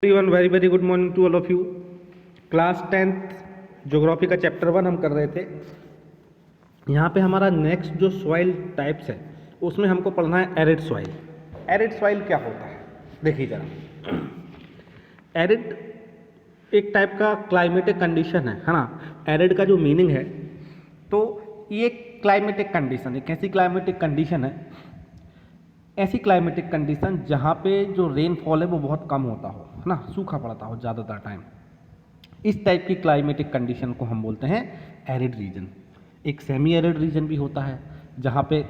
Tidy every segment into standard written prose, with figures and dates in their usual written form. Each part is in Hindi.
Everyone, very very good morning to all of you. Class 10th geography का चैप्टर 1 हम कर रहे थे। यहाँ पे हमारा नेक्स्ट जो सॉइल टाइप्स है उसमें हमको पढ़ना है एरिड सॉइल। एरिड सॉइल क्या होता है देखिए जरा। एरिड एक टाइप का क्लाइमेटिक कंडीशन है ना। एरिड का जो मीनिंग है तो ये क्लाइमेटिक कंडीशन, एक ऐसी क्लाइमेटिक कंडीशन है, ऐसी क्लाइमेटिक कंडीशन जहाँ पे जो रेनफॉल है वो बहुत कम होता हो, है ना, सूखा पड़ता हो ज़्यादातर टाइम। इस टाइप की क्लाइमेटिक कंडीशन को हम बोलते हैं एरिड रीजन। एक सेमी एरिड रीजन भी होता है जहाँ पे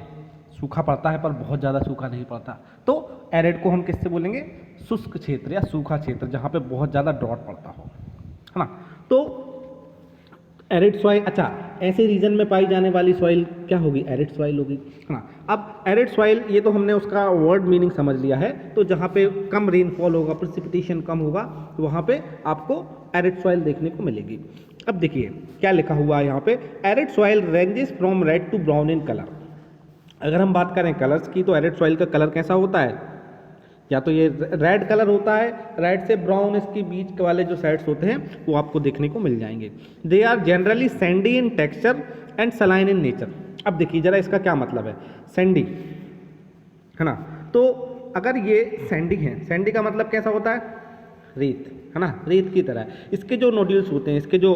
सूखा पड़ता है पर बहुत ज़्यादा सूखा नहीं पड़ता। तो एरिड को हम किससे बोलेंगे? शुष्क क्षेत्र या सूखा क्षेत्र, जहाँ पे बहुत ज़्यादा ड्रॉट पड़ता हो, है ना। तो एरिड सॉइल, अच्छा, ऐसे रीजन में पाई जाने वाली सॉइल क्या होगी? एरिड सॉइल होगी, है ना। अब एरिड सॉइल, ये तो हमने उसका वर्ड मीनिंग समझ लिया है। तो जहाँ पे कम रेनफॉल होगा, प्रेसिपिटेशन कम होगा, तो वहाँ पे आपको एरिड सॉइल देखने को मिलेगी। अब देखिए क्या लिखा हुआ है यहाँ पे, arid soil ranges from red to brown in colour. अगर हम बात करें कलर्स की तो एरिड सॉइल का कलर कैसा होता है? या तो ये रेड कलर होता है, रेड से ब्राउन, इसके बीच वाले जो साइड्स होते हैं वो आपको देखने को मिल जाएंगे। They are generally sandy in texture and saline in nature. अब देखिए जरा इसका क्या मतलब है। सैंडी, है ना, तो अगर ये सैंडी है, सैंडी का मतलब कैसा होता है? रेत, है ना, रेत की तरह। इसके जो नोड्यूल्स होते हैं, इसके जो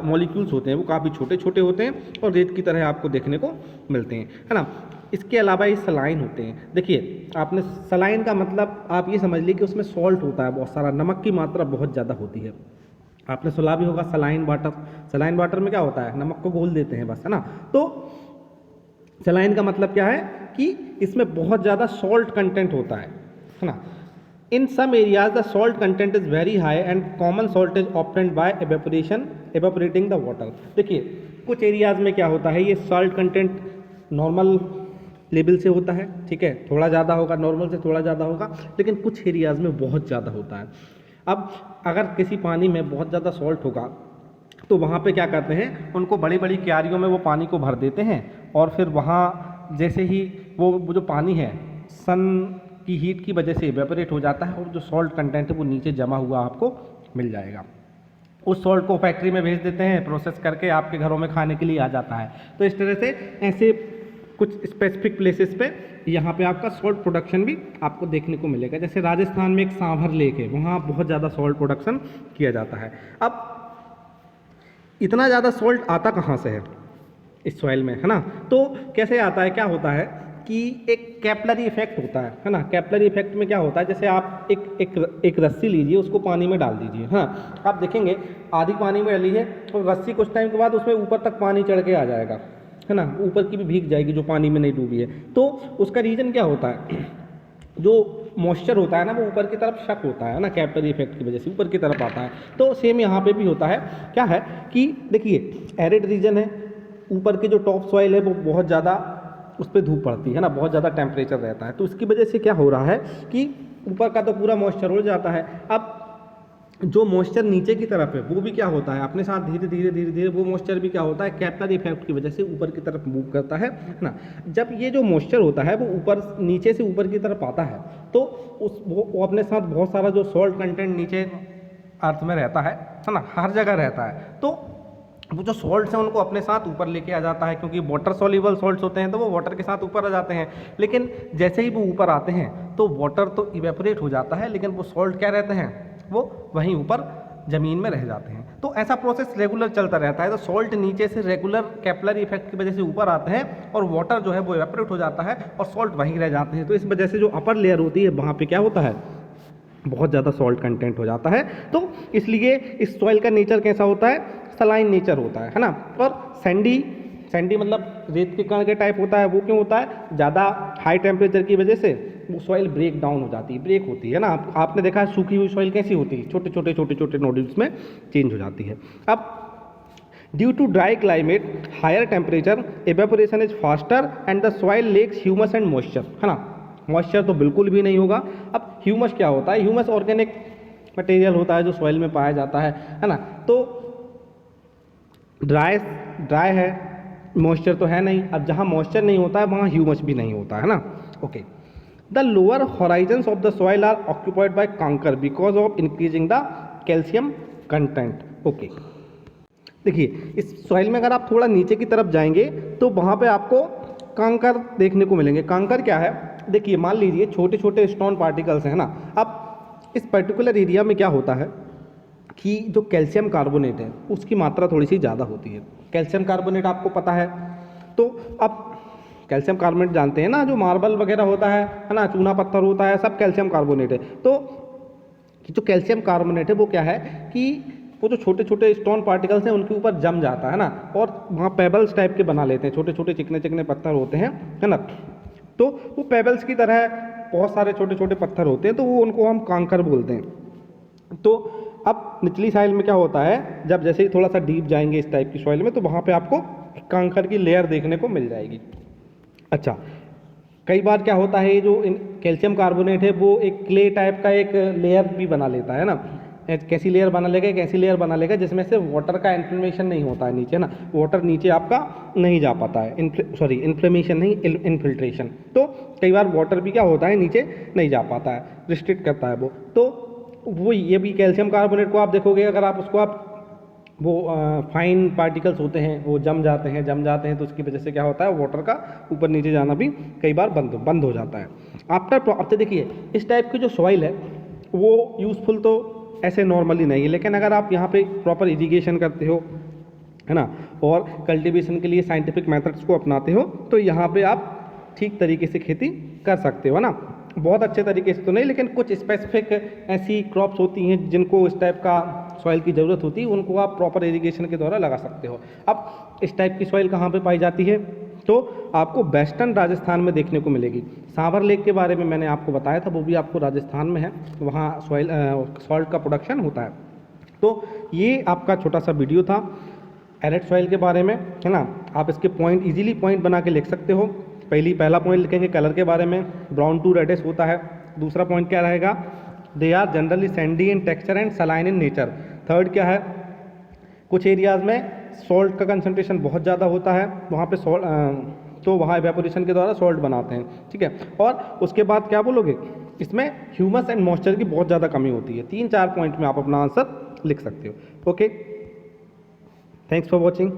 मॉलिक्यूल्स होते हैं वो काफ़ी छोटे छोटे होते हैं और रेत की तरह आपको देखने को मिलते हैं, है ना। इसके अलावा ये सलाइन होते हैं। देखिए आपने सलाइन का मतलब आप ये समझ लीजिए कि उसमें सॉल्ट होता है बहुत सारा, नमक की मात्रा बहुत ज़्यादा होती है। आपने सुना भी होगा सलाइन वाटर। सलाइन वाटर में क्या होता है? नमक को घोल देते हैं बस, है ना। तो सलाइन का मतलब क्या है कि इसमें बहुत ज़्यादा सॉल्ट कंटेंट होता है ना। In some areas the salt content is very high and common salt is obtained by evaporating the water. देखिए कुछ एरियाज में क्या होता है, ये सॉल्ट कंटेंट नॉर्मल लेवल से होता है, ठीक है, थोड़ा ज़्यादा होगा, नॉर्मल से थोड़ा ज़्यादा होगा, लेकिन कुछ एरियाज़ में बहुत ज़्यादा होता है। अब अगर किसी पानी में बहुत ज़्यादा सॉल्ट होगा तो वहाँ पे क्या करते हैं, उनको बड़ी बड़ी क्यारियों में वो पानी को भर देते हैं और फिर वहाँ जैसे ही वो जो पानी है सन की हीट की वजह से इवेपोरेट हो जाता है और जो सॉल्ट कंटेंट है वो नीचे जमा हुआ आपको मिल जाएगा। उस सॉल्ट को फैक्ट्री में भेज देते हैं, प्रोसेस करके आपके घरों में खाने के लिए आ जाता है। तो इस तरह से ऐसे कुछ स्पेसिफिक प्लेसेस पे यहाँ पे आपका सॉल्ट प्रोडक्शन भी आपको देखने को मिलेगा। जैसे राजस्थान में एक सांभर लेक है, वहाँ बहुत ज़्यादा सॉल्ट प्रोडक्शन किया जाता है। अब इतना ज़्यादा सॉल्ट आता कहाँ से है इस सॉइल में, है ना। तो कैसे आता है, क्या होता है कि एक कैपिलरी इफेक्ट होता है ना। कैपिलरी इफेक्ट में क्या होता है, जैसे आप एक रस्सी लीजिए, उसको पानी में डाल दीजिए, हाँ, आप देखेंगे आधी पानी में डली है तो रस्सी कुछ टाइम के बाद उसमें ऊपर तक पानी चढ़ के आ जाएगा, है ना, ऊपर की भी भीग जाएगी जो पानी में नहीं डूबी है। तो उसका रीज़न क्या होता है, जो मॉइस्चर होता है ना वो ऊपर की तरफ शक होता है ना, कैपिलरी इफेक्ट की वजह से ऊपर की तरफ आता है। तो सेम यहाँ पे भी होता है। क्या है कि देखिए एरिड रीजन है, ऊपर की जो टॉप सॉइल है वो बहुत ज़्यादा उस पर धूप पड़ती है ना, बहुत ज़्यादा टेम्परेचर रहता है, तो इसकी वजह से क्या हो रहा है कि ऊपर का तो पूरा मॉइस्चर उड़ जाता है। अब जो मॉइस्चर नीचे की तरफ है वो भी क्या होता है, अपने साथ धीरे धीरे धीरे धीरे वो मॉइस्चर भी क्या होता है, कैपिलरी इफेक्ट की वजह से ऊपर की तरफ मूव करता है ना। जब ये जो मॉइस्चर होता है वो ऊपर नीचे से ऊपर की तरफ आता है तो वो अपने साथ बहुत सारा जो सॉल्ट कंटेंट नीचे अर्थ में रहता है ना, हर जगह रहता है, तो वो जो सॉल्ट्स हैं उनको अपने साथ ऊपर लेके आ जाता है, क्योंकि वाटर सॉल्युबल सॉल्ट्स होते हैं तो वो वाटर के साथ ऊपर आ जाते हैं। लेकिन जैसे ही वो ऊपर आते हैं तो वाटर तो इवेपोरेट हो जाता है, लेकिन वो सॉल्ट क्या रहते हैं, वो वहीं ऊपर ज़मीन में रह जाते हैं। तो ऐसा प्रोसेस रेगुलर चलता रहता है। तो सॉल्ट नीचे से रेगुलर कैपिलरी इफेक्ट की वजह से ऊपर आते हैं और वाटर जो है वो इवेपोरेट हो जाता है और सॉल्ट वहीं रह जाते हैं। तो इस वजह से जो अपर लेयर होती है वहाँ पे क्या होता है, बहुत ज़्यादा सॉल्ट कंटेंट हो जाता है। तो इसलिए इस सॉइल का नेचर कैसा होता है, सलाइन नेचर होता है ना। और सैंडी मतलब रेत के कण के टाइप होता है। वो क्यों होता है, ज़्यादा हाई टेम्परेचर की वजह से वो सॉइल ब्रेक डाउन हो जाती है, ब्रेक होती है ना। आपने देखा है सूखी हुई सॉइल कैसी होती है, छोटे छोटे छोटे छोटे नोड्यूल्स में चेंज हो जाती है। अब due to dry climate, higher temperature, evaporation is faster and the soil lacks humus and moisture, है ना। मॉइस्चर तो बिल्कुल भी नहीं होगा। अब ह्यूमस क्या होता है, ह्यूमस ऑर्गेनिक मटेरियल होता है जो सॉइल में पाया जाता है ना। तो ड्राई है, मॉइस्चर तो है नहीं। अब जहाँ मॉइस्चर नहीं होता है वहाँ ह्यूमस भी नहीं होता है ना। Okay, the lower horizons of the soil are occupied by kankar because of increasing the calcium content. Okay, देखिए इस सॉइल में अगर आप थोड़ा नीचे की तरफ जाएंगे तो वहाँ पे आपको कांकर देखने को मिलेंगे। कांकर क्या है, देखिए मान लीजिए छोटे छोटे स्टोन पार्टिकल्स हैं ना। अब इस पर्टिकुलर एरिया में क्या होता है कि जो कैल्शियम कार्बोनेट है उसकी मात्रा थोड़ी सी ज़्यादा होती है। कैल्शियम कार्बोनेट आपको पता है, तो अब कैल्शियम कार्बोनेट जानते हैं ना, जो मार्बल वगैरह होता है ना, चूना पत्थर होता है, सब कैल्शियम कार्बोनेट है। तो जो कैल्शियम कार्बोनेट है वो क्या है कि वो जो छोटे छोटे स्टोन पार्टिकल्स हैं उनके ऊपर जम जाता है ना, और वहाँ पेबल्स टाइप के बना लेते हैं, छोटे छोटे चिकने चिकने पत्थर होते हैं, है ना। तो वो पेबल्स की तरह बहुत सारे छोटे छोटे पत्थर होते हैं, तो वो उनको हम कांकर बोलते हैं। तो अब निचली साइड में क्या होता है, जब जैसे ही थोड़ा सा डीप जाएंगे इस टाइप की सॉइल में तो वहाँ पे आपको कांकर की लेयर देखने को मिल जाएगी। अच्छा, कई बार क्या होता है, ये जो कैल्शियम कार्बोनेट है वो एक क्ले टाइप का एक लेयर भी बना लेता है ना। कैसी लेयर बना लेगा, कैसी लेयर बना लेगा जिसमें से वाटर का इन्फ्लेमेशन नहीं होता है नीचे ना, वाटर नीचे आपका नहीं जा पाता है, इन्फ्लेमेशन नहीं, इन्फिल्ट्रेशन। तो कई बार वाटर भी क्या होता है नीचे नहीं जा पाता है, रिस्ट्रिक्ट करता है वो। तो वो ये भी कैल्शियम कार्बोनेट को आप देखोगे, अगर आप उसको आप वो फाइन पार्टिकल्स होते हैं वो जम जाते हैं तो उसकी वजह से क्या होता है, वाटर का ऊपर नीचे जाना भी कई बार बंद हो जाता है। आफ्टर देखिए इस टाइप की जो सॉइल है वो यूज़फुल तो ऐसे नॉर्मली नहीं है, लेकिन अगर आप यहाँ पे प्रॉपर इरिगेशन करते हो, है ना, और कल्टीवेशन के लिए साइंटिफिक मेथड्स को अपनाते हो तो यहाँ पे आप ठीक तरीके से खेती कर सकते हो, है ना। बहुत अच्छे तरीके से तो नहीं, लेकिन कुछ स्पेसिफिक ऐसी क्रॉप्स होती हैं जिनको इस टाइप का सॉइल की ज़रूरत होती है, उनको आप प्रॉपर इरिगेशन के द्वारा लगा सकते हो। अब इस टाइप की सॉइल कहाँ पे पाई जाती है, तो आपको वेस्टर्न राजस्थान में देखने को मिलेगी। सांवर लेक के बारे में मैंने आपको बताया था, वो भी आपको राजस्थान में है, वहाँ सॉल्ट का प्रोडक्शन होता है। तो ये आपका छोटा सा वीडियो था एरिड सॉइल के बारे में, है ना। आप इसके पॉइंट इजीली पॉइंट बना के लिख सकते हो। पहला पॉइंट लिखेंगे कलर के बारे में, ब्राउन टू रेडिश होता है। दूसरा पॉइंट क्या रहेगा, they are generally sandy in texture and saline in nature. Third क्या है, कुछ एरियाज़ में सॉल्ट का कंसंट्रेशन बहुत ज़्यादा होता है, वहाँ पे तो वहाँ एवेपोरेशन के द्वारा सॉल्ट बनाते हैं, ठीक है। और उसके बाद क्या बोलोगे, इसमें ह्यूमस एंड मॉइस्चर की बहुत ज़्यादा कमी होती है। 3-4 पॉइंट में आप अपना आंसर लिख सकते हो। Okay, thanks for watching.